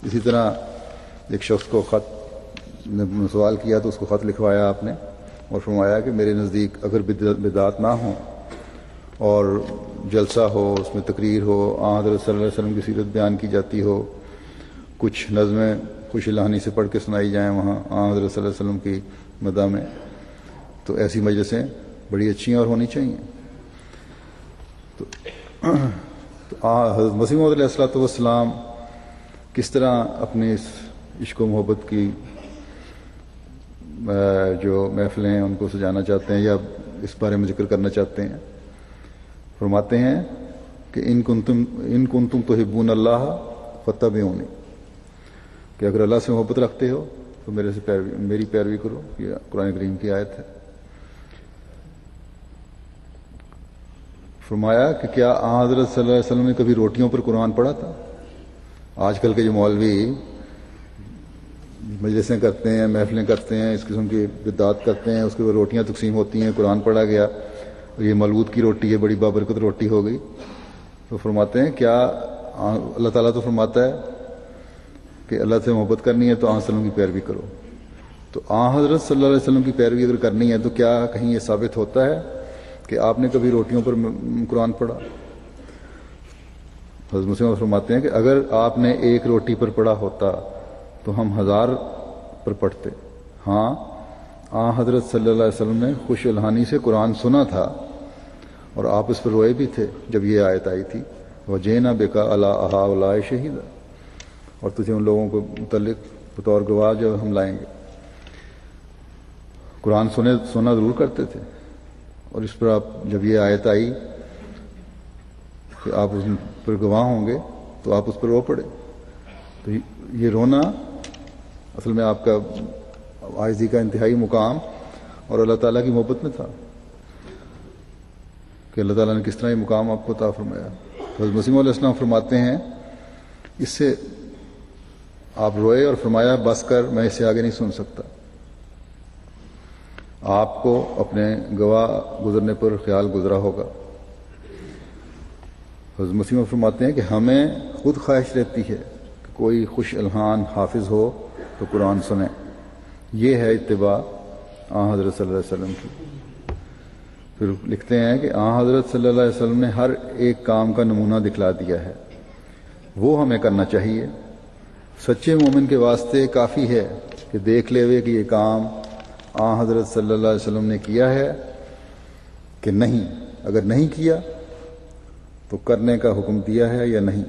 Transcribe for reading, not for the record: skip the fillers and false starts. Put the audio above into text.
اسی طرح ایک شخص کو خط نے سوال کیا تو اس کو خط لکھوایا آپ نے اور فرمایا کہ میرے نزدیک اگر بدعات نہ ہوں اور جلسہ ہو، اس میں تقریر ہو، حضرت صلی اللہ علیہ وسلم کی سیرت بیان کی جاتی ہو، کچھ نظمیں خوش الہانی سے پڑھ کے سنائی جائیں وہاں حضرت صلی اللہ علیہ وسلم کی مدح میں، تو ایسی مجلسیں بڑی اچھی اور ہونی چاہیے۔ تو حضرت مسیح موعود علیہ السلام کس طرح اپنی اس عشق و محبت کی جو محفلیں ہیں ان کو سجانا چاہتے ہیں یا اس بارے میں ذکر کرنا چاہتے ہیں، فرماتے ہیں کہ ان کنتم تحبون اللہ فاتبعونی، کہ اگر اللہ سے محبت رکھتے ہو تو میری پیروی کرو۔ یہ قرآن کریم کی آیت ہے۔ فرمایا کہ کیا حضرت صلی اللہ علیہ وسلم نے کبھی روٹیوں پر قرآن پڑھا تھا؟ آج کل کے جو مولوی مجلسیں کرتے ہیں، محفلیں کرتے ہیں، اس قسم کی بدعات کرتے ہیں، اس کے بعد روٹیاں تقسیم ہوتی ہیں، قرآن پڑھا گیا اور یہ ملعود کی روٹی ہے، بڑی بابرکت روٹی ہو گئی، تو فرماتے ہیں کیا اللہ تعالیٰ تو فرماتا ہے کہ اللہ سے محبت کرنی ہے تو آن وسلم کی پیروی کرو، تو حضرت صلی اللہ علیہ وسلم کی پیروی اگر کرنی ہے تو کیا کہیں یہ ثابت ہوتا ہے کہ آپ نے کبھی روٹیوں پر قرآن پڑھا؟ حضرت مسلم فرماتے ہیں کہ اگر آپ نے ایک روٹی پر پڑھا ہوتا تو ہم 1000 پر پڑھتے۔ ہاں حضرت صلی اللہ علیہ وسلم نے خوش الہانی سے قرآن سنا تھا اور آپ اس پر روئے بھی تھے جب یہ آیت آئی تھی، وَجِئْنَا بِكَ عَلَىٰ هَٰؤُلَاءِ شَهِيدًا، اور تجھے ان لوگوں کو متعلق بطور گواہ جو ہم لائیں گے۔ قرآن سنا ضرور کرتے تھے، اور اس پر آپ جب یہ آیت آئی کہ آپ اس پر گواہ ہوں گے تو آپ اس پر رو پڑے۔ تو یہ رونا اصل میں آپ کا عاجزی کا انتہائی مقام اور اللہ تعالیٰ کی محبت میں تھا کہ اللہ تعالیٰ نے کس طرح یہ مقام آپ کو عطا فرمایا۔ حضرت مسیح علیہ السلام فرماتے ہیں اس سے آپ روئے اور فرمایا بس کر، میں اس سے آگے نہیں سن سکتا۔ آپ کو اپنے گواہ گزرنے پر خیال گزرا ہوگا۔ حضرت مسیح فرماتے ہیں کہ ہمیں خود خواہش رہتی ہے کہ کوئی خوش الحان حافظ ہو تو قرآن سنیں، یہ ہے اتباع حضرت صلی اللہ علیہ وسلم کی۔ پھر لکھتے ہیں کہ حضرت صلی اللہ علیہ وسلم نے ہر ایک کام کا نمونہ دکھلا دیا ہے، وہ ہمیں کرنا چاہیے۔ سچے مومن کے واسطے کافی ہے کہ دیکھ لے ہوئے کہ یہ کام حضرت صلی اللہ علیہ وسلم نے کیا ہے کہ نہیں، اگر نہیں کیا تو کرنے کا حکم دیا ہے یا نہیں۔